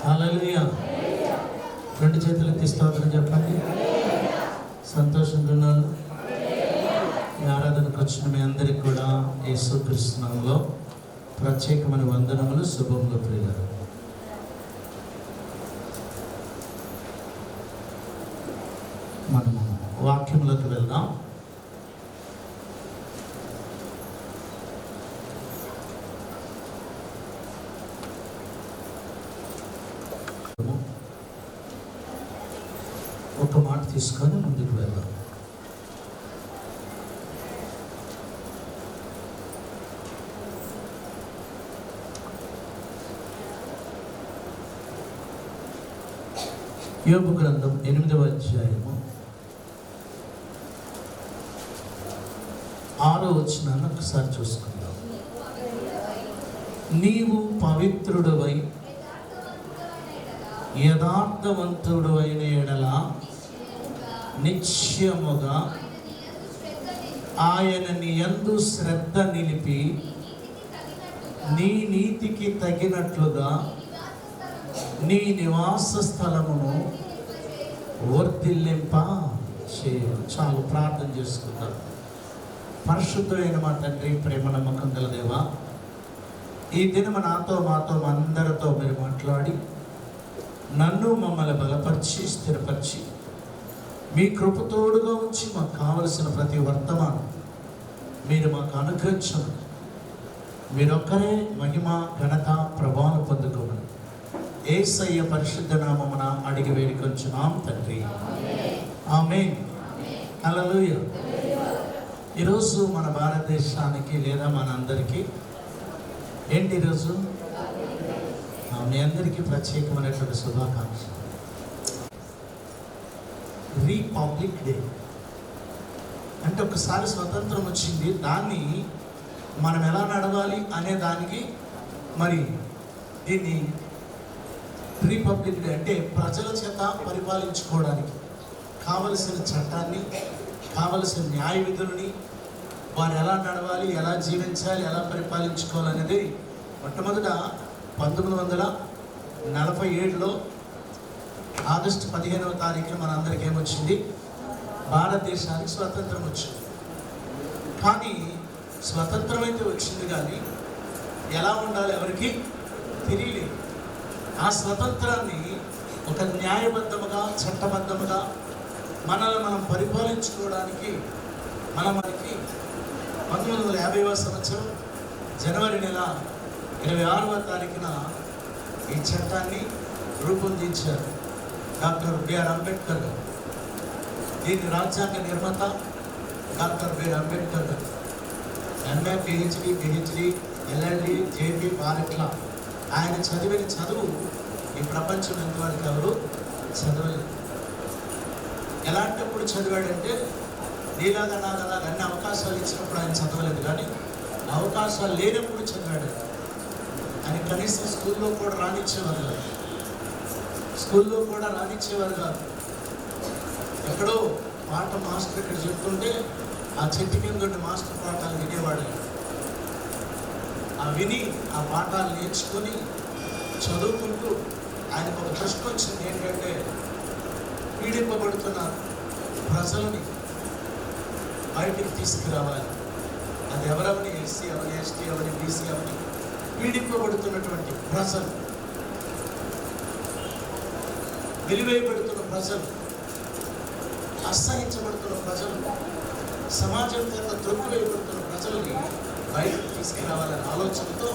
హల్లెలూయా. రెండు చేతులు ఎత్తి స్తోత్రం చెప్పండి. సంతోషంగా ఉన్నాను. ఈ ఆరాధనకు వచ్చిన మీ అందరికీ కూడా యేసుక్రీస్తు నామములో ప్రత్యేకమైన వందనములు, శుభములు ప్రియులారా. మనము వాక్యంలోకి వెళ్దాం. ఒక మాట తీసుకొని ముందుకు వెళ్దాం. యోబు గ్రంథం 8వ అధ్యాయము 6వ వచనాన్ని ఒకసారి చూసుకుందాం. నీవు పవిత్రుడవై యథార్థవంతుడు అయిన ఎడల నిశ్చయముగా ఆయన నీ యందు శ్రద్ధ నిలిపి నీ నీతికి తగినట్లుగా నీ నివాస స్థలమును వర్ధిల్లింప చేయు. చాలు, ప్రార్థన చేసుకుంటారు. పరిశుద్ధమైన మా తండ్రి, ప్రేమ నమ్మకం గల దేవా, ఈ దినము నాతో మాతో అందరితో మీరు మాట్లాడి నన్ను మమ్మల్ని బలపరిచి స్థిరపరిచి మీ కృపతోడుగా ఉంచి మాకు కావలసిన ప్రతి వర్తమానం మీరు మాకు అనుగ్రహించమని, మీరొక్కరే మహిమ ఘనత ప్రభావం పొందుకోమని యేసయ్య పరిశుద్ధ నామమున అడిగి వేడుకొంచున్నాం తండ్రి. ఆమేన్. హల్లెలూయా. ఈరోజు మన భారతదేశానికి లేదా మన అందరికీ ఏంటి ఈరోజు? మీ అందరికీ ప్రత్యేకమైనటువంటి శుభాకాంక్ష. రిపబ్లిక్ డే అంటే ఒకసారి స్వతంత్రం వచ్చింది, దాన్ని మనం ఎలా నడవాలి అనే దానికి మరి దీన్ని రిపబ్లిక్ డే అంటే ప్రజల చేత పరిపాలించుకోవడానికి కావలసిన చట్టాన్ని, కావలసిన న్యాయ విధులని, వారు ఎలా నడవాలి, ఎలా జీవించాలి, ఎలా పరిపాలించుకోవాలనేది మొట్టమొదట 1947లో ఆగస్టు 15వ తారీఖున మనందరికీ ఏమొచ్చింది? భారతదేశానికి స్వతంత్రం వచ్చింది. కానీ స్వతంత్రం అయితే వచ్చింది, కానీ ఎలా ఉండాలి ఎవరికి తెలియలేదు. ఆ స్వతంత్రాన్ని ఒక న్యాయబద్ధముగా, చట్టబద్ధముగా మనల్ని మనం పరిపాలించుకోవడానికి మనకి 1950వ సంవత్సరం జనవరి నెల 26వ తారీఖున ఈ చట్టాన్ని రూపొందించారు డాక్టర్ బిఆర్ అంబేద్కర్ గారు. దీని రాజ్యాంగ నిర్మాత డాక్టర్ బిఆర్ అంబేద్కర్ గారు. ఎంఏ, పిహెచ్డి, ఎల్ఎల్డి, జేపీ, బాలిట్లా ఆయన చదివిన చదువు ఈ ప్రపంచం ఎంతవరకు ఎవరు చదవలేదు. ఎలాంటప్పుడు చదివాడంటే నీలాగా నాగా అన్ని అవకాశాలు ఇచ్చినప్పుడు ఆయన చదవలేదు, కానీ అవకాశాలు లేనప్పుడు చదివాడు. ఆయన కనీసం స్కూల్లో కూడా రానిచ్చేవారు కాదు. ఎక్కడో పాట మాస్టర్ ఇక్కడ చెప్తుంటే ఆ చెట్టు కింద మాస్టర్ పాఠాలు వినేవాడు. ఆ విని ఆ పాఠాలు నేర్చుకొని చదువుకుంటూ ఆయనకు ఒక ప్రశ్న వచ్చింది. ఏంటంటే పీడింపబడుతున్న ప్రజలని బయటికి తీసుకురావాలి. అది ఎవరవని, ఎస్సీ అవని, ఎస్టీ అవని, బీసీ అవని, పీడింపబడుతున్నటువంటి ప్రజలు, వెలివేయబడుతున్న ప్రజలు, అసహించబడుతున్న ప్రజలు, సమాజం చేత త్రొక్కివేయబడుతున్న ప్రజలని బయటకు తీసుకురావాలనే ఆలోచనతో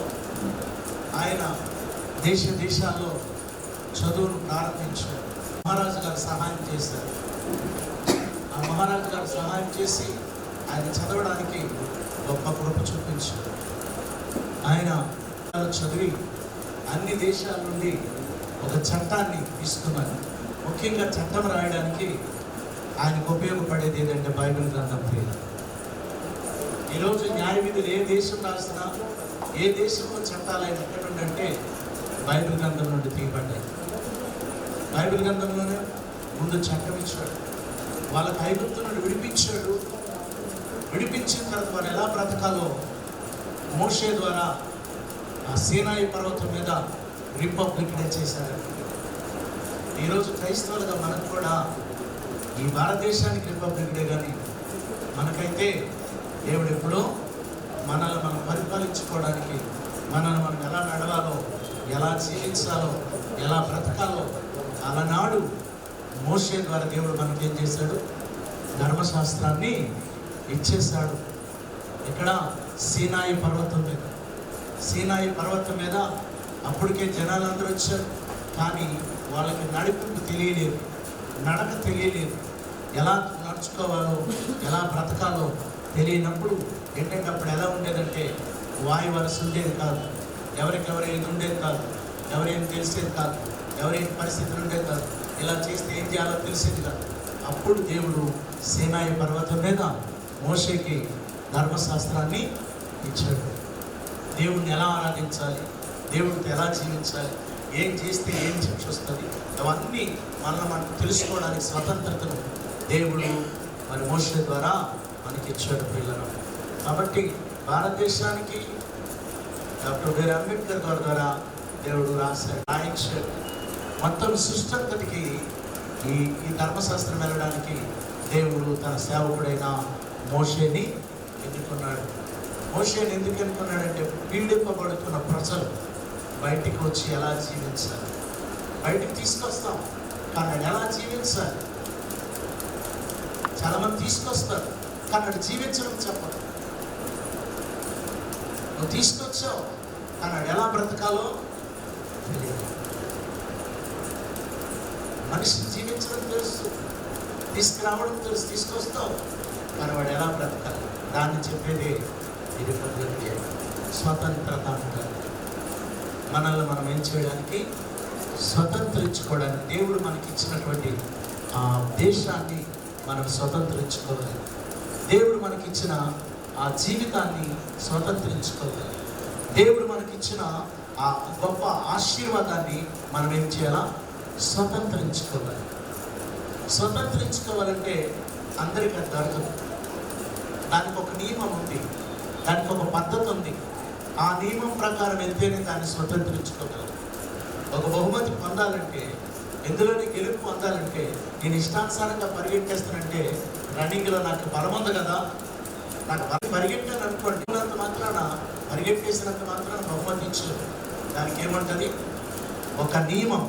ఆయన దేశాల్లో చదువును ప్రారంభించారు. మహారాజు గారు సహాయం చేశారు. ఆ మహారాజు గారు సహాయం చేసి ఆయన చదవడానికి గొప్ప కృప చూపించారు. ఆయన చదివి అన్ని దేశాల నుండి ఒక చట్టాన్ని తీసుకున్నారు. ముఖ్యంగా చట్టం రాయడానికి ఆయనకు ఉపయోగపడేది ఏదంటే బైబిల్ గ్రంథం. ఈరోజు న్యాయ విధులు ఏ దేశం రాసినా, ఏ దేశంలో చట్టాలైనా ఎక్కడ ఉండంటే బైబిల్ గ్రంథం నుండి తీయబడ్డాయి. బైబిల్ గ్రంథంలోనే ముందు చట్టం ఇచ్చాడు. వాళ్ళకి ఐగుప్తు నుండి విడిపించాడు. విడిపించిన తర్వాత వారు ఎలా బ్రతకాలో మోషే ద్వారా ఆ సీనాయి పర్వతం మీద రిపబ్లిక్ డే చేశారు. ఈరోజు క్రైస్తవులుగా మనకు కూడా ఈ భారతదేశానికి రిపబ్లిక్ డే, కానీ మనకైతే దేవుడు ఎప్పుడో మనల్ని మనం పరిపాలించుకోవడానికి, మనల్ని మనం ఎలా నడవాలో, ఎలా జీవించాలో, ఎలా బ్రతకాలో అలనాడు మోషే ద్వారా దేవుడు మనకి ఏం చేశాడు? ధర్మశాస్త్రాన్ని ఇచ్చేశాడు. ఇక్కడ సీనాయి పర్వతం మీద, సీనాయి పర్వతం మీద అప్పటికే జనాలందరూ వచ్చారు, కానీ వాళ్ళకి నడిపింపు తెలియలేదు, నడక తెలియలేదు, ఎలా నడుచుకోవాలో, ఎలా బ్రతకాలో తెలియనప్పుడు ఏంటంటే అప్పుడు ఎలా ఉండేదంటే వాయు వరస ఉండేది కాదు, ఎవరికెవరేది ఉండేది కాదు, ఎవరేం తెలిసేది కాదు, ఎవరేం పరిస్థితులు ఉండేది కాదు, ఇలా చేస్తే ఏం చేయాలో తెలిసేది కాదు. అప్పుడు దేవుడు సీనాయి పర్వతం మీద మోషేకి ధర్మశాస్త్రాన్ని ఇచ్చాడు. దేవుడిని ఎలా ఆరాధించాలి, దేవుడితో ఎలా జీవించాలి, ఏం చేస్తే ఏం శిక్ష వస్తుంది, అవన్నీ మనం తెలుసుకోవడానికి స్వతంత్రతను దేవుడు మరి మోషే ద్వారా మనకి ఇచ్చాడు పిల్లలు. కాబట్టి భారతదేశానికి డాక్టర్ బిఆర్ అంబేద్కర్ గారి ద్వారా దేవుడు రాయించాడు. మొత్తం సృష్టి ఈ ధర్మశాస్త్రం వెళ్ళడానికి దేవుడు తన సేవకుడైన మోషేని ఎన్నుకున్నాడు. మోషేని ఎందుకు ఎన్నుకున్నాడంటే పీడింపబడుతున్న ప్రజలు బయటికి వచ్చి ఎలా జీవించాలి, బయటికి తీసుకొస్తాం కానీ ఎలా జీవించాలి. చాలామంది తీసుకొస్తారు కానీ అది జీవించడం చెప్పరు. నువ్వు తీసుకొచ్చావు కానీ ఎలా బ్రతకాలో తెలియదు. మనిషిని జీవించడం తెలుసు, తీసుకురావడం తెలుసు, తీసుకొస్తావు కానీ వాడు ఎలా బ్రతకాలి దాన్ని చెప్పేది ఇది పద్ధతి. స్వతంత్రత అంటారు. మనల్ని మనం ఏం చేయడానికి, స్వతంత్రించుకోవడానికి దేవుడు మనకి ఇచ్చినటువంటి ఆ దేశాన్ని మనం స్వతంత్రించుకోవాలి. దేవుడు మనకిచ్చిన ఆ జీవితాన్ని స్వతంత్రించుకోవాలి. దేవుడు మనకిచ్చిన ఆ గొప్ప ఆశీర్వాదాన్ని మనం ఏం చేయాలా? స్వతంత్రించుకోవాలి. స్వతంత్రించుకోవాలంటే అందరికీ అది దొరకదు. దానికి ఒక నియమం ఉంది, దానికి ఒక పద్ధతి ఉంది. ఆ నియమం ప్రకారం వెళ్తేనే దాన్ని స్వతంత్రించుకోగలరు. ఒక బహుమతి పొందాలంటే, ఎందులోని గెలుపు పొందాలంటే, నేను ఇష్టానుసారంగా పరిగెట్టేస్తానంటే రన్నింగ్లో నాకు బలం ఉంది కదా, నాకు పరిగెట్టాను అనుకోండి, అంత మాత్రాన పరిగెట్టేసినంత మాత్రాన బహుమతి ఇచ్చారు. దానికి ఏమంటుంది? ఒక నియమం.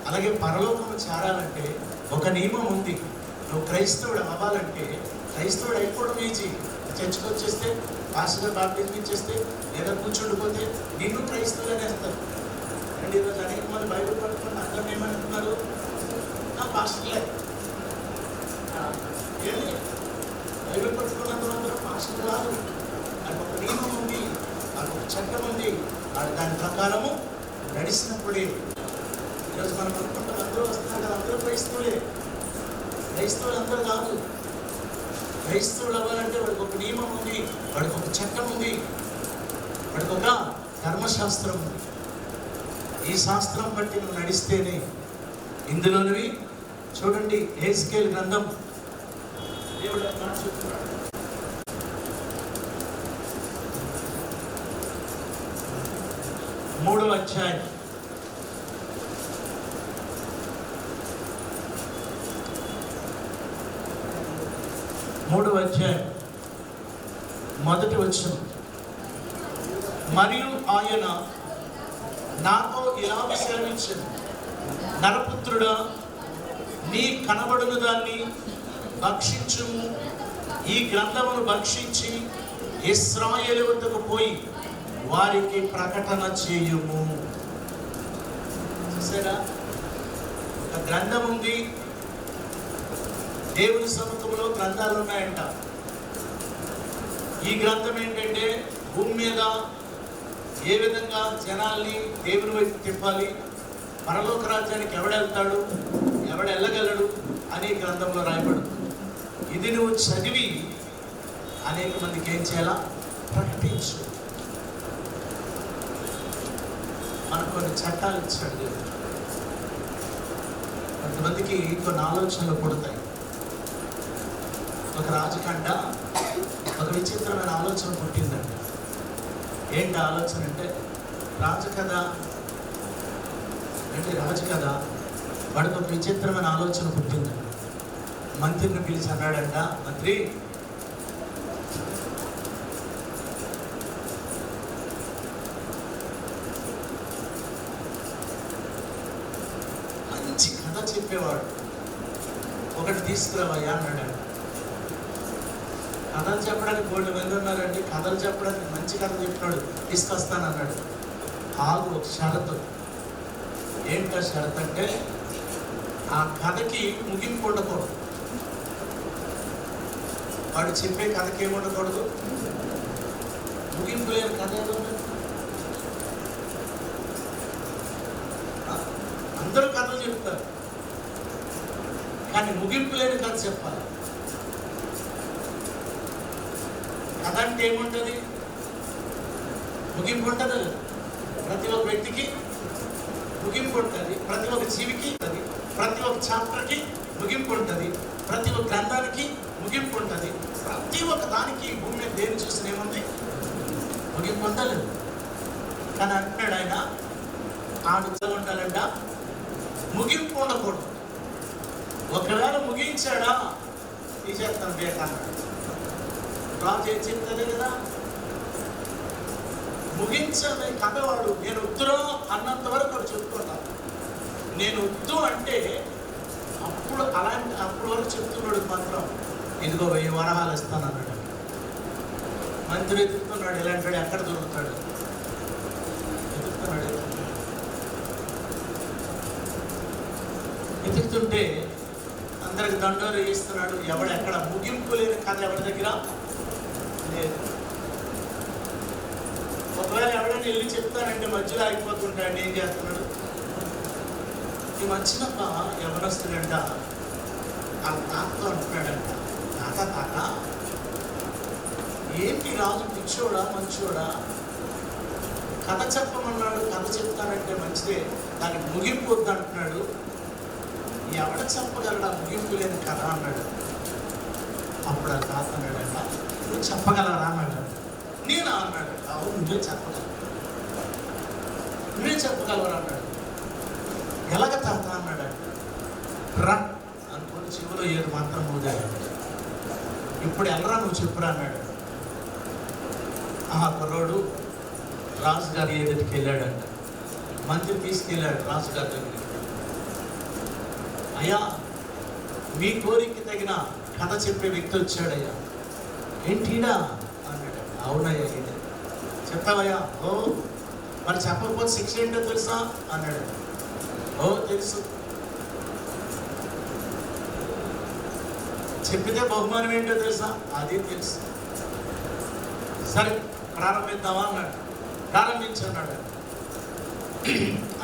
అలాగే పరలోకము చేరాలంటే ఒక నియమం ఉంది. నువ్వు క్రైస్తవుడు అవ్వాలంటే, క్రైస్తవుడు అయిపోవడం ఈజీ. చర్చకు వచ్చేస్తే, పాస్టర్ బాప్టిజం ఇచ్చేస్తే, లేదా కూర్చుండిపోతే నిన్ను క్రైస్తవులు అనేస్తారు. అండ్ ఈరోజు అనేక మంది బైబిల్ పట్టుకుని అందరం ఏమంటున్నారు? పాస్టర్లే. ఏమి బైబిల్ పట్టుకున్నంత మాత్రం పాస్టర్ కాదు. అది ఒక నియమం ఉంది, అది ఒక చట్టం ఉంది. అది దాని ప్రకారము నడిచినప్పుడే. ఈరోజు మనం అనుకుంటాం అందరూ వస్తున్నారు కదా, అందరూ క్రైస్తవులే. క్రైస్తవులు అందరూ కాదు. క్రైస్తవులు అవ్వాలంటే వాడికి ఒక నియమం ఉంది, వాడికి ఒక చట్టం ఉంది, వాడికి ఒక ధర్మశాస్త్రం ఉంది. ఈ శాస్త్రం బట్టి నువ్వు నడిస్తేనే. ఇందులోనివి చూడండి, హెస్కేల్ గ్రంథం దేవుడు చెప్తున్నాడు. 3వ అధ్యాయం 3వ అధ్యాయం 1వ వచనం. మరియు ఆయన నాతో ఇలాగ సెలవిచ్చెను, నరపుత్రుడా, నీ కనబడును దాన్ని భక్షించుము. ఈ గ్రంథమును భక్షించి ఇశ్రాయేలు వద్దకు పోయి వారికి ప్రకటన చేయుము. చూసారా, ఒక గ్రంథం ఉంది. దేవుని సముఖంలో గ్రంథాలు ఉన్నాయంట. ఈ గ్రంథం ఏంటంటే భూమి మీద ఏ విధంగా జనాల్ని దేవుని వైపు తిప్పాలి, పరలోక రాజ్యానికి ఎవడెళ్తాడు, ఎవడెళ్ళగలడు అని గ్రంథంలో రాయబడు. ఇది నువ్వు చదివి అనేక మందికి ఏం చేయాలా? ప్రకటించు. మనకు కొన్ని చట్టాలు ఇచ్చాడు దేవుడు. కొంతమందికి కొన్ని ఆలోచనలు పుడతాయి. ఒక రాజుకంట ఒక విచిత్రమైన ఆలోచన పుట్టిందంట. ఏంటి ఆలోచన అంటే, రాజు కదా, అంటే రాజు కదా, వాడికి ఒక విచిత్రమైన ఆలోచన పుట్టింది. మంత్రిని పిలిచి అన్నాడంట, మంత్రి మంచి కథ చెప్పేవాడు ఒకటి తీసుకురావయ్యా అన్నాడు. కథలు చెప్పడానికి 2 మంది ఉన్నారండి, కథలు చెప్పడానికి మంచి కథ చెప్పినాడు, తీసుకొస్తానన్నాడు. ఆగు, ఒక షరతు. ఏంటో షరతు అంటే ఆ కథకి ముగింపు ఉండకూడదు. వాడు చెప్పే కథకి ఏమి ఉండకూడదు, ముగింపు లేని కథ ఏదో. అందరూ కథలు చెప్తారు, కానీ ముగింపు లేని కథ చెప్పాలి. కథ అంటే ఏముంటుంది, ముగింపు ఉంటుంది. ప్రతి ఒక్క వ్యక్తికి ముగింపు ఉంటుంది, ప్రతి ఒక్క జీవికి ఉంటుంది, ప్రతి ఒక్క చాప్టర్కి ముగింపు ఉంటుంది, ప్రతి ఒక్క గ్రంథానికి ముగింపు ఉంటుంది. ప్రతి ఒక్క దానికి భూమి మీద దేని చూసిన ఏముంది, ముగింపు ఉండలేదు. కానీ అంటున్నాడు ఆయన, ఆడు ఉండాలంట ముగింపు ఉండకూడదు. ఒకవేళ ముగించాడా తీసేస్తాను బేకన్నాడు. రాజు ఏం చెప్తుంది కదా, ముగించని కథవాడు నేను వద్దురా అన్నంత వరకు వాడు చెప్పుకుంటాను. నేను వద్దు అంటే అప్పుడు వరకు చెప్తున్నాడు మాత్రం, ఇదిగో 1000 వరహాలు ఇస్తాను అన్నాడు. మంత్రి ఎదుగుతున్నాడు, ఇలాంటి ఎక్కడ దొరుకుతాడు, ఎదుగుతున్నాడు. ఎదుగుతుంటే అందరికి దండోరు వేయిస్తున్నాడు. ఎవడెక్కడ ముగింపు లేని కథ ఎవరి దగ్గర లేదు. ఒకవేళ ఎవడైనా వెళ్ళి చెప్తానంటే మధ్యలో ఆగిపోతుంటాడు. ఏం చేస్తున్నాడు, ఈ మధ్యన ఎవరొస్తాడంట, ఆ తాతతో అంటున్నాడంట, తాత ఏంటి రాజు పిచ్చోడా మంచోడా, కథ చెప్పమన్నాడు, కథ చెప్తానంటే మంచిదే, దానికి ముగింపు వద్దు అంటున్నాడు. ఎవడ చెప్పగలడా ముగింపు లేని కథ అన్నాడు. అప్పుడు ఆ తాత అన్నాడంట, నువ్వు చెప్పగలరా అన్నాడు. నేనా అన్నాడు. అవును, నువ్వే చెప్పగలవరా అన్నాడు. ఎలాగ తాత అన్నాడు. రా అనుకుని చివరిలో 7 మాత్రం ఊదాడు. ఇప్పుడు ఎల్లరా నువ్వు చెప్పురా అన్నాడు. ఆ కుర్రోడు రాజుగారి ఎదుటికి వెళ్ళాడంట. మంత్రి తీసుకెళ్ళాడు రాజుగారి దగ్గరికి. అయ్యా, మీ కోరికకి తగిన కథ చెప్పే వ్యక్తి వచ్చాడయ్యా. ఏంటిడా అన్నాడు. అవునయ్యా, ఇది చెప్తావయ్యా. ఓ మరి చెప్పకపోతే శిక్ష ఏంటో తెలుసా అన్నాడు. ఓ తెలుసు, చెప్పితే బహుమానం ఏంటో తెలుసా, అది తెలుసు. సరే ప్రారంభిద్దామా అన్నాడు. ప్రారంభించన్నాడు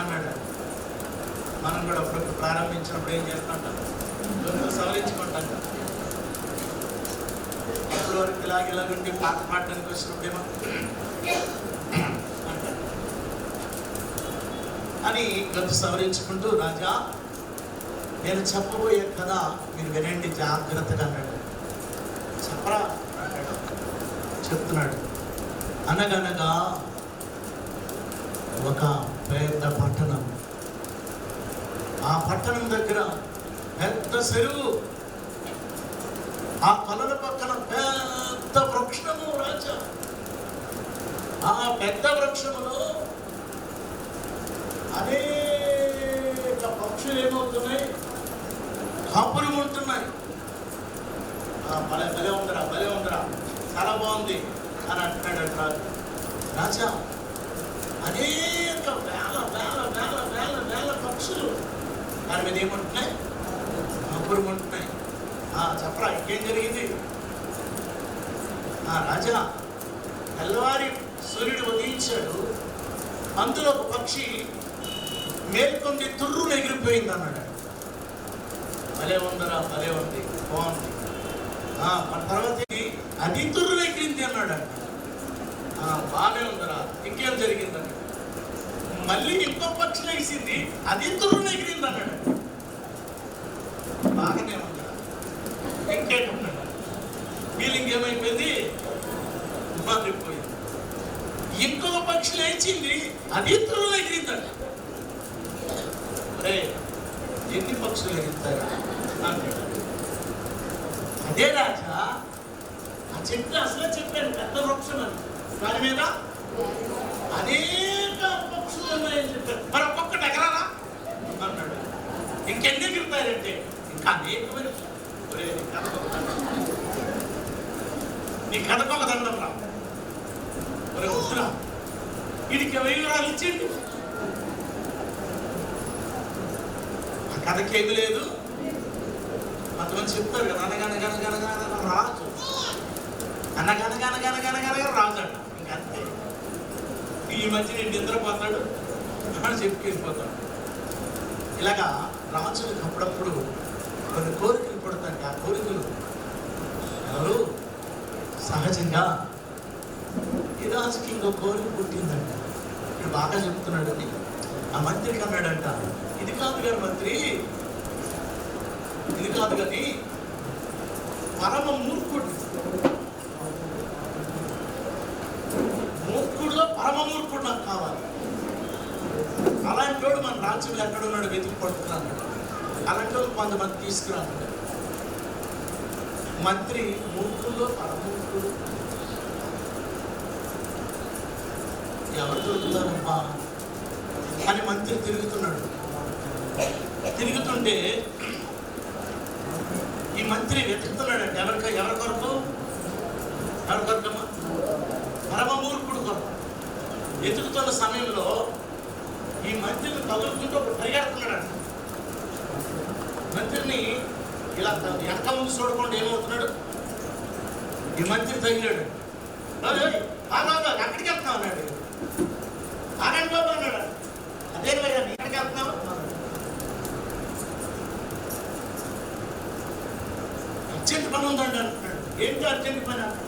అన్నాడు. మనం కూడా అప్పుడు ప్రారంభించినప్పుడు ఏం చేస్తుంటాం, సవరించుకుంటాం. అప్పుడు వరకు ఇలాగెలాగుండి పాట పాడడానికి వచ్చినప్పుడేమో అంటాడు అని గొంతు సవరించుకుంటూ, రాజా నేను చెప్పబోయే కదా మీరు వినండి జాగ్రత్తగా అన్నాడు. చెప్పరా అన్నాడు. చెప్తున్నాడు. అనగనగా ఒక పెద్ద పట్టణం, ఆ పట్టణం దగ్గర పెద్ద చెరువు, ఆ కొలల పక్కన పెద్ద వృక్షము రాజా. ఆ పెద్ద వృక్షములో అనేక పక్షులు ఏమవుతున్నాయి, కాపులు ఉంటున్నాయి. భలే ఉందరా చాలా బాగుంది అని అంటున్నాడు రాజు. రాజా అనేక వేల పక్షులు దాని మీద ఏముంటున్నాయి, కాపులు ఉంటున్నాయి. చెప్పరా ఇంకేం జరిగింది. రాజా తెల్లవారి సూర్యుడు ఉదయించాడు, అందులో ఒక పక్షి మేల్కొంది తుర్రును ఎగిరిపోయింది అన్నాడు. భలే ఉందరా, భలే ఉంది, బాగుంది. మన తర్వాత అది తుర్రును ఎగిరింది అన్నాడు. బాగానే ఉందరా, ఇంకేం జరిగిందని. మళ్ళీ ఇంకో పక్షి వేసింది, అది తుర్రును ఎగిరింది అన్నాడు. బాగానే ఉందరా, ఇంకేంటున్నాడు. ఫీలింగ్ ఏమైపోయింది, మారిపోయింది. ఇంకొక పక్షి లేచింది, అది తుర్రును ఎగిరిందట. ఎన్ని పక్షులు ఎగురుతాయి అంటాడు. అదే రాజా, ఆ చెట్టు అసలే చెప్పాడు పెద్ద వృక్షం అని, దాని మీద అనేక పక్షులు ఉన్నాయని చెప్పారు. మరి ఒక్కొక్కటి ఎగరాలా అన్నాడు. ఇంకెన్ని ఎగురుతాయంటే ఇంకా అనేకమైన. నీ కథకొక దండం రా, ఒరే వద్దురా, వీడికి 1000 వివరాలు ఇచ్చింది. ఆ కథకేమి లేదు. కొంతమంది చెప్తారు కదా, అనగనగనగనగనగన రాజు, అనగనగనగనగనగనగన రాజు అంట. ఇంకంతే. ఈ మధ్య నేను నిద్రపోతాడు అని చెప్పుకెళ్ళిపోతాడు. ఇలాగా రాజులకు అప్పుడప్పుడు కొన్ని కోరికలు పుడతాయి. ఆ కోరికలు ఎవరు సహజంగా ఈ రాజుకి ఇంకో కోరిక పుట్టిందంట. ఇక్కడ బాగా చెప్తున్నాడని ఆ మంత్రికి అన్నాడంట, ఇది కాదు గారు మంత్రి, ఇది కాదు కానీ పరమ మూర్ఖుడు, మూర్ఖుడులో పరమ మూర్ఖుడు నాకు కావాలి. అలాంటి వాడు మన రాజ్యంలో ఎక్కడున్నాడు వెతికి పడుతున్నాడు. అలాంటి వాళ్ళు కొంతమంది తీసుకురాడు. మంత్రి మూర్ఖుల్లో పరమూర్ఖుడు ఎవరు దొరుకుతారబ్బా అని మంత్రి తిరుగుతున్నాడు. తిరుగుతుంటే ఈ మంత్రి వెతుకుతున్నాడంటే ఎవరి కొరకు? ఎవరి కొరకమ్మా? పరమమూర్ఖుడు కొరకు వెతుకుతున్న సమయంలో ఈ మంత్రిని తగులుకుంటూ ఒక పరిగెడుతున్నాడు. మంత్రిని ఇలా వెనక ముందు చూడకుండా ఏమవుతున్నాడు, ఈ మంత్రి తగిలాడు. అక్కడికి వెళ్తున్నావు అన్నాడు. ఆగండి బాబు అన్నాడు. అదే ఎక్కడికి వెళ్తున్నావు? అర్జెంట్ పని ఉందండి అంటున్నాడు. ఏంటి అర్జెంట్ పని అన్నాడు.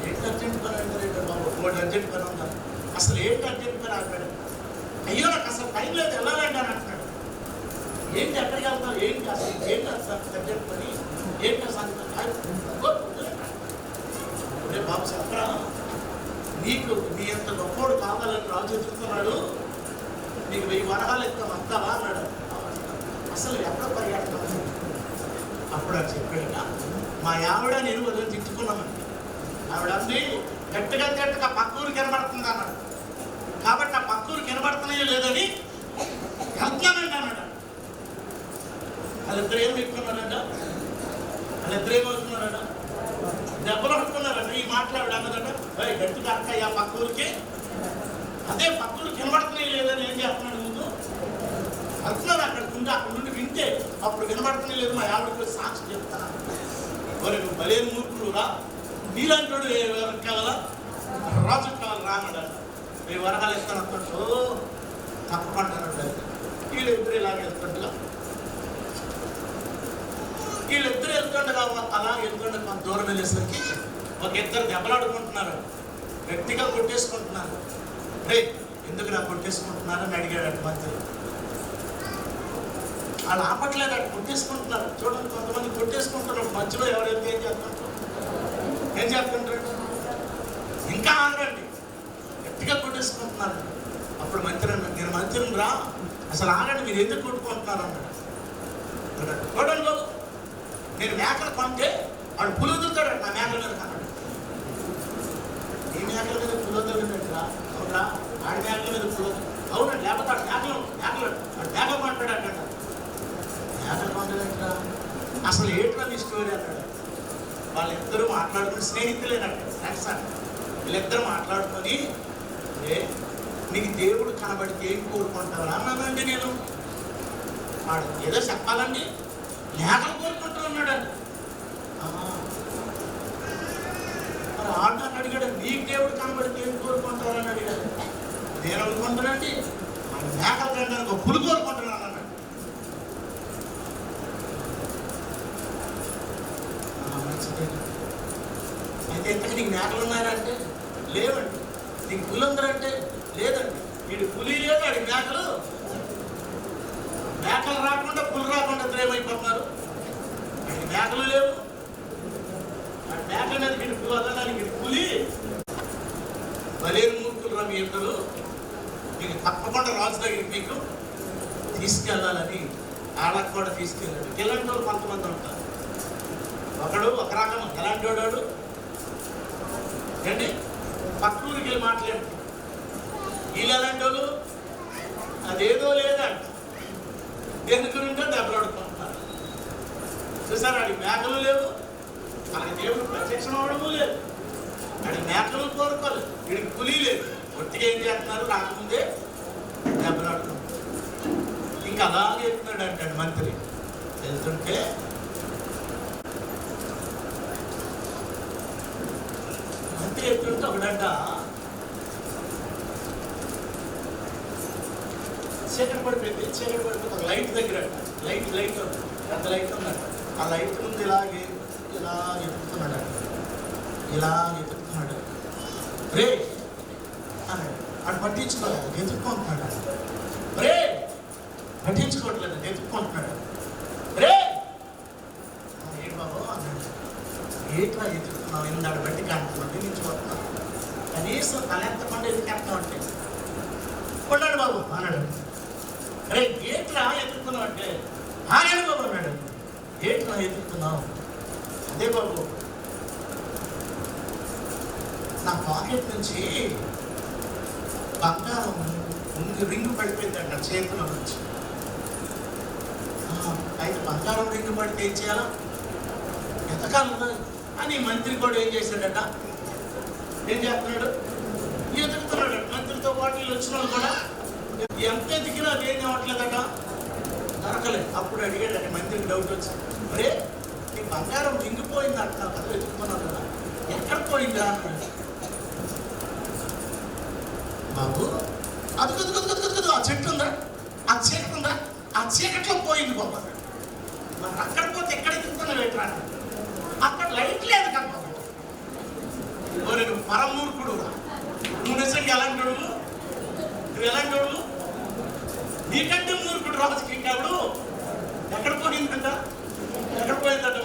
ఏంటి అర్జెంట్ పని అంటారు బాబు? వాడు అర్జెంట్ పని ఉందా? అసలు ఏంటి అర్జెంట్ పని అంటాడు. అయ్యో నాకు అసలు టైం లేదు, వెళ్ళాలండి అని అంటున్నాడు. ఏంటి ఎక్కడికి వెళ్తావు? ఏంటి అసలు ఏంటి అర్జెంట్ పని? ఏంటి అసలు బాబు చెప్పరా, నీకు నీ ఎంత గొప్పోడు కావాలని రాజు ఎదుగుతున్నాడు, నీకు 1000 వరహాలు ఎత్తాం వస్తావా అన్నాడు. అసలు ఎక్కడ పరిగెడతాను? అప్పుడు అది చెప్పాడుగా, మా ఆవిడ నేను వదిలి తిట్టుకున్నామని. ఆవిడ అంది గట్టిగా పక్కూరు కనబడుతుంది అన్నాడు. కాబట్టి ఆ పక్కూరు కనబడుతున్నాయో లేదని వెళ్తున్నానండి అన్నాడు. వాళ్ళిద్దరు ఏం పెట్టుకున్నారంట, వాళ్ళిద్దరు ఏమవుతున్నారట, దెబ్బలు పట్టుకున్నారట. ఈ మాట్లాడు అన్నదట, గట్టిగా అక్కయ్య పక్కూరికి, అదే పక్కూరు కనబడుతున్నాయి లేదని ఏం చేస్తున్నాడు ముందు వెళ్తున్నారు. అక్కడ నుండి వింటే అప్పుడు వినబడుతున్నాయి లేదు, మా ఆవిడకి సాక్షి చెప్తాను. మరి నువ్వు భలే మూర్ఖుడు రా, నీలాంటి వాడు ఎవరికి కావాలా? రాజుకు కావాలి రామడాడు. 1000 వరహాలు ఇస్తాను అన్నట్టు తప్పమంటాడు. వీళ్ళిద్దరు ఇలాగ వెళ్తుండగా అలా వెళ్తుండగా కొంత దూరం వెళ్ళేసరికి ఒక ఇద్దరు దెబ్బలాడుకుంటున్నారు, గట్టిగా కొట్టేసుకుంటున్నారు. రే ఎందుకు నా కొట్టేసుకుంటున్నారని అడిగాడు మంత్రి. వాళ్ళు ఆపట్లేదు, అటు కొట్టేసుకుంటున్నారు. చూడండి, కొంతమంది కొట్టేసుకుంటున్నారు. మధ్యలో ఎవరైతే ఏం చేస్తుంటారు ఇంకా ఆగండి, గట్టిగా కొట్టేసుకుంటున్నారు. అప్పుడు మంత్రి అన్నాడు, నేను మంత్రిని రా, అసలు ఆగండి, మీరు ఎందుకు కొట్టుకుంటున్నారు అన్నాడు. చూడండి బాబు, నేను మేకలు కొంటే వాడు పులి వదులుతాడు నా మేకల మీద అన్నాడు. ఈ మేకల మీద పులి వదులుతాడురా? అవునా, ఆడి మేకల మీద పులి అవునండి, లేకపోతే వాడు మేకలు కొంటాడు అంటాడు. మేకలు కొంటాడంటరా? అసలు ఏంట్రా మీ స్టోరీ అన్నాడు. వాళ్ళిద్దరూ మాట్లాడుకుని స్నేహితులేనట్టు, ఫ్రెండ్స్ అంట. వీళ్ళిద్దరూ మాట్లాడుకొని, నీకు దేవుడు కనబడితే ఏం కోరుకుంటారా అన్నానండి. నేను వాడు ఏదో చెప్పాలండి, మేకలు కోరుకుంటున్నాడండి. మరి ఆడినాన్ని అడిగాడు, నీకు దేవుడు కనబడితే ఏం కోరుకుంటారని అడిగాడు. నేను అనుకుంటానండి మేకలు తినడానికి ఒక పులి కోరుకుంటున్నాను అన్నాడు. అయితే ఇంతకు నీకు మేకలు ఉన్నాయంటే లేవండి. నీకు పులి ఉందరంటే లేదండి. వీడి పులి లేదు, వాడి మేకలు రాకుండా పులి రాకుండా ఏమైపోతున్నారు. వాడి మేకలు లేవు, వాడి మేకల మీద వీడి పులి వదలడానికి వీడి పులి. భలే మూర్ఖులు రా మీ ఇద్దరు, మీకు తప్పకుండా రాజు దగ్గరికి మీకు తీసుకెళ్ళాలని వాళ్ళకు కూడా తీసుకెళ్ళాడు. ఇలాంటి వాళ్ళు కొంతమంది ఉంటారు. ఒకడు ఒక రకం ఎలాంటి వాడు ఏంటి పక్క ఊరికి వెళ్ళి మాట్లాడు. వీళ్ళు ఎలాంటి వాళ్ళు అదేదో లేదంట, దేని గురించో దెబ్బలాడుకుంటున్నారు. చూసారు, వాడి మేకలు లేవు, వాళ్ళకి దేవుడు ప్రత్యక్షం అవడము లేదు, వాడి మేకలు కోరుకోలేదు, వీడికి పులి లేదు. ఒట్టిగా ఏం చేస్తున్నారు, రాకముందే దెబ్బలాడుతున్నారు. ఇంకా అలాగే వెళ్తున్నాడు అంటాడు మంత్రి. వెళ్తుంటే మంత్రి వెళ్తుంటే ఒకడంట చీకటి పడిపోయింది. చీకటి పడిపోతే ఒక లైట్ దగ్గర లైట్ పెద్ద లైట్ ఉందంట. ఆ లైట్ ముందు ఇలాగే ఇలా ఎత్తుకున్నాడు, ఇలా ఎత్తుకున్నాడు. రే అన్నాడు. అటు పట్టించుకోలేదు, ఎత్తుక్కుంటున్నాడు. రే పట్టించుకోవట్లేదు, ఎత్తుక్కుంటున్నాడు. రే ఏంటి బాబు అన్నాడు. ఏట్లా ఎత్తుకున్నావు, ఇందాడు బట్టి కాంటున్నాడు, నిలిచిపోతున్నావు, కనీసం తలెత్తకుండా ఎత్తుకెళ్తావు అంటే కొన్నాడు బాబు అన్నాడు. రే ఏట్లా ఎత్తుకున్నావు అంటే ఆగాడు బాబు అన్నాడు. ఏట్లా ఎత్తుకున్నావు? అదే బాబు, నా పాకెట్ నుంచి బంగారం రింగు పడిపోయిందంట చేతిలో నుంచి. అయితే బంగారం రింగు పడితే ఏం చేయాలా, ఎతకాలి అని మంత్రి కూడా ఏం చేశాడట, ఏం చేస్తున్నాడు, ఎతుకుతున్నాడు. మంత్రితో పాటు వీళ్ళు వచ్చిన వాళ్ళు కూడా ఎంత ఎతికినా అది ఏం అవ్వట్లేదట, దొరకలేదు. అప్పుడు అడిగాడట మంత్రికి డౌట్ వచ్చింది. అరే నీ బంగారం రింగిపోయింది అంటున్నావు కదా, వెతుకుతున్నావు కదా, ఎక్కడ పోయిందా అన్నాడు. బాబు అది కొద్దు ఆ చెట్టు ఉందా, ఆ చీకటి ఉందా, ఆ చీకట్లో పోయింది బాబు అన్నాడు. మరి అక్కడ పోతే ఎక్కడ ఎత్తుకున్నావు ఎట్లా, అక్కడ లైట్ లేదు కదా బాబు. నువ్వు పరమూర్ఖుడు, నువ్వు నిజంగా ఎలాంటి వాడు, నువ్వు ఎలాంటి వాడు, నీకంటే మూర్ఖుడు రాజుకి ఇంకాడు. ఎక్కడ పోయిందంట, ఎక్కడ పోయిందట,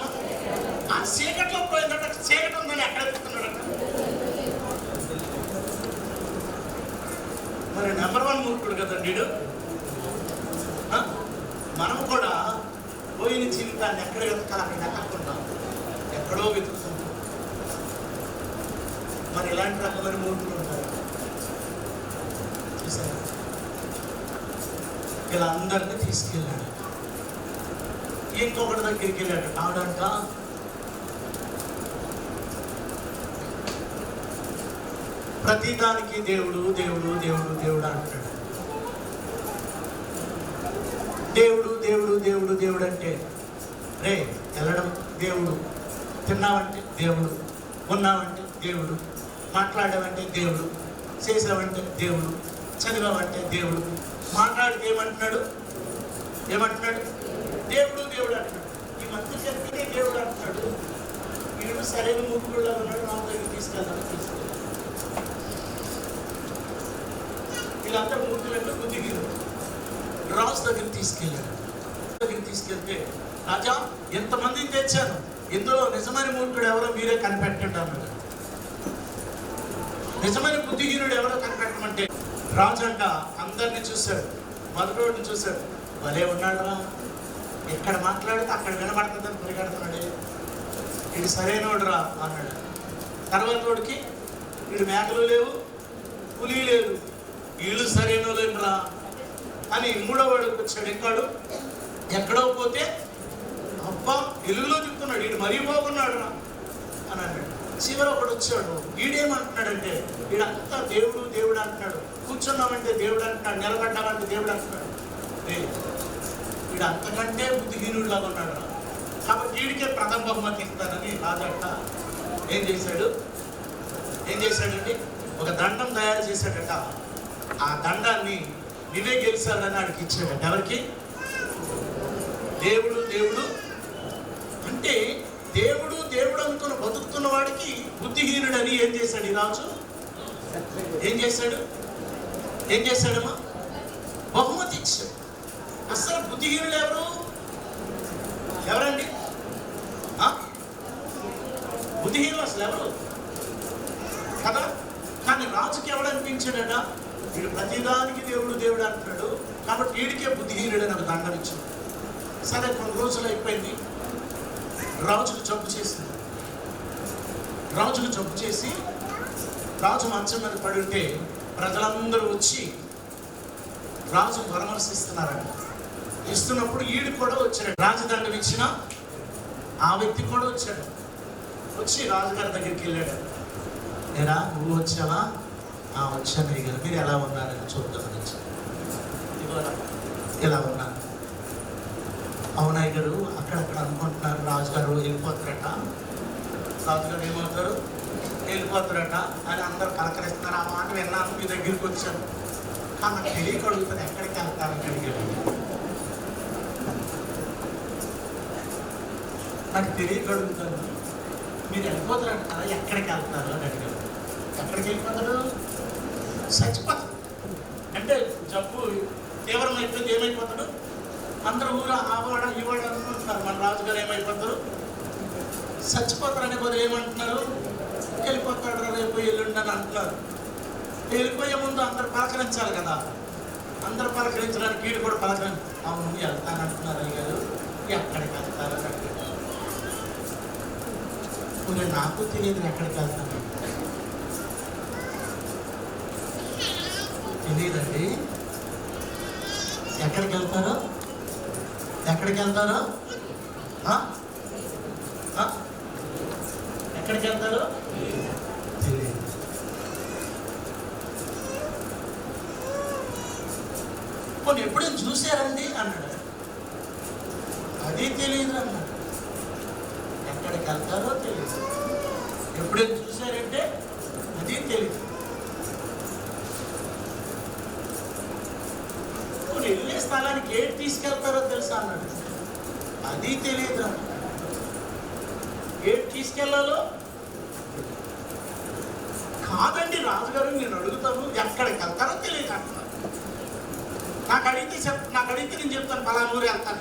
ఆ చీకట్లో పోయిందట. చీకటి ఉందని ఎక్కడ ఎత్తుకున్నాడట. మరి నెంబర్ 1 మూర్ఖుడు కదా నీడు. మనం కూడా పోయిన జీవితాన్ని ఎక్కడ వెతకాలి, ఎక్కడుకుంటాం, ఎక్కడో వెతుకుతుంటాం. మరి ఇలాంటి రకమైన మూర్ఖులు ఉంటారు. చూసారా, ఇలా అందరినీ తీసుకెళ్ళాడు. ఇంకొకటి దగ్గరికి వెళ్ళాడు. ఆవిడంట ప్రతిదానికి దేవుడు దేవుడు దేవుడు దేవుడు అంటాడు. దేవుడు దేవుడు దేవుడు దేవుడు అంటే రే వెళ్ళడం దేవుడు, తిన్నావంటే దేవుడు, ఉన్నావంటే దేవుడు, మాట్లాడావంటే దేవుడు, చేసావంటే దేవుడు, చదివావంటే దేవుడు. మాట్లాడితే ఏమంటున్నాడు, దేవుడు దేవుడు అంటున్నాడు. ఈ మధ్య చెప్పితే దేవుడు అంటున్నాడు. వీడు సరైన మూర్ఖుడులా ఉన్నాడు, నా దగ్గర తీసుకెళ్తాను. వీళ్ళంతా మూర్ఖులంటే బుద్ధిహీనుడు. రాజు దగ్గరికి తీసుకెళ్తే రాజా ఎంతమందిని తెచ్చాను, ఇందులో నిజమైన మూర్ఖుడు ఎవరో మీరే కనిపెట్టండి అన్నాడు. నిజమైన బుద్ధిహీనుడు ఎవరో కనిపెట్టమంటే రాజు అంట అందరినీ చూశాడు. మొదటి చూశాడు, భలే ఉన్నాడు రా, ఎక్కడ మాట్లాడితే అక్కడ వినబడుతుందని పరిగెడుతున్నాడు, వీడు సరైనోడు రా అన్నాడు. తర్వాత వాడికి వీడు మేకలు లేవు, పులి లేదు, వీళ్ళు సరైన రా అని మూడో వాడికి వచ్చాడు. ఎక్కడో పోతే అబ్బా వెలుగులో తిప్పుతున్నాడు, వీడు మరీ బాగున్నాడు రా అని అన్నాడు. చివరి ఒకడు వచ్చాడు. వీడేమంటున్నాడంటే వీడంతా దేవుడు దేవుడు అంటున్నాడు, కూర్చున్నామంటే దేవుడు అంటున్నాడు, నిలబడ్డామంటే దేవుడు అంటున్నాడు. వీడు అంతకంటే బుద్ధిహీనుడిలాగా ఉన్నాడు రా, కాబట్టి వీడికే ప్రథమ బహుమతి ఇస్తానని రాజంట ఏం చేశాడండి, ఒక దండం తయారు చేశాడట. ఆ దండాన్ని నువ్వే గెలిచాడని ఆడికి ఇచ్చాడట. ఎవరికి? దేవుడు దేవుడు అంటే దేవుడు దేవుడు అనుకుని బతుకుతున్న వాడికి బుద్ధిహీనుడని ఏం చేశాడు ఈ రాజు? ఏం చేశాడమ్మా? బహుమతి ఇచ్చాడు. అసలు బుద్ధిహీనుడు ఎవరండి? బుద్ధిహీనులు అసలు ఎవరు కదా. కానీ రాజుకి ఎవడనిపించాడట, వీడు ప్రతిదానికి దేవుడు దేవుడు అంటున్నాడు, కాబట్టి వీడికే బుద్ధిహీనుడు అని దండం ఇచ్చింది. సరే కొన్ని రోజులు అయిపోయింది. రాజుకు జబ్బు చేసింది. రాజుకు జబ్బు చేసి రాజు మంచం మీద పడి ఉంటే ప్రజలందరూ వచ్చి రాజు పరామర్శిస్తున్నారంట. ఇస్తున్నప్పుడు ఈడు కూడా వచ్చాడు. రాజదండం ఇచ్చిన ఆ వ్యక్తి కూడా వచ్చాడు. వచ్చి రాజుగారి దగ్గరికి వెళ్ళాడు. నేరా నువ్వు వచ్చావా? వచ్చాను అయ్యారు. మీరు ఎలా ఉన్నారని చూద్దామని వచ్చాను. ఎలా ఉన్నారు? అవునయ్య గారు అక్కడక్కడ అనుకుంటున్నారు రాజుగారు వెళ్ళిపోతారట. రాజుగారు ఏమవుతారు? వెళ్ళిపోతారట అని అందరూ పలకరిస్తున్నారు. ఆ మాట విన్నాను, మీ దగ్గరికి వచ్చాను. నాకు తెలియక అడుగుతాను, ఎక్కడికి వెళ్తారని అడిగారు. నాకు తెలియక అడుగుతాను, మీరు వెళ్ళిపోతారంట కదా, ఎక్కడికి వెళ్తారు అని అడిగారు. ఎక్కడికి వెళ్ళిపోతాడు? చచ్చిపోతాడు. అంటే జబ్బు తీవ్రమైపోయింది. ఏమైపోతాడు? అందరూ ఊరు ఆవాడ ఈవాడ అనుకుంటున్నారు. మన రాజుగారు ఏమైపోతారు? చచ్చిపోతారు అనే బదులు ఏమంటున్నారు? వెళ్ళిపోతాడు రేపు ఎల్లుండి అని అంటున్నారు. వెళ్ళిపోయే ముందు అందరు పలకరించాలి కదా. అందరూ పలకరించడానికి వీడు కూడా అవును వెళ్తానంటున్నారు అయ్యారు. ఎక్కడికి వెళ్తారు అని అడిగారు. నాకు తెలియదు ఎక్కడికి వెళ్తాను. తెలియదండి. ఎక్కడికి వెళ్తారో? ఎక్కడికి వెళ్తారో? ఎక్కడికి వెళ్తారో తెలియదు. కొన్ని ఎప్పుడైనా చూశారండి అన్నాడు. అది తెలియదు అన్నాడు. ఎక్కడికి వెళ్తారో తెలియదు. ఎప్పుడైనా చూశారంటే అది తెలియదు. వెళ్ళే స్థలానికి ఏది తీసుకెళ్తారో తెలుసా అన్నాడు. అది తెలియదు. ఏది తీసుకెళ్లాలో కాదండి రాజుగారు నేను అడుగుతాను, ఎక్కడికి వెళ్తారో తెలియదు అంటున్నాను. నాకు అడిగితే నేను చెప్తాను, పలానా ఊరు వెళ్తాను.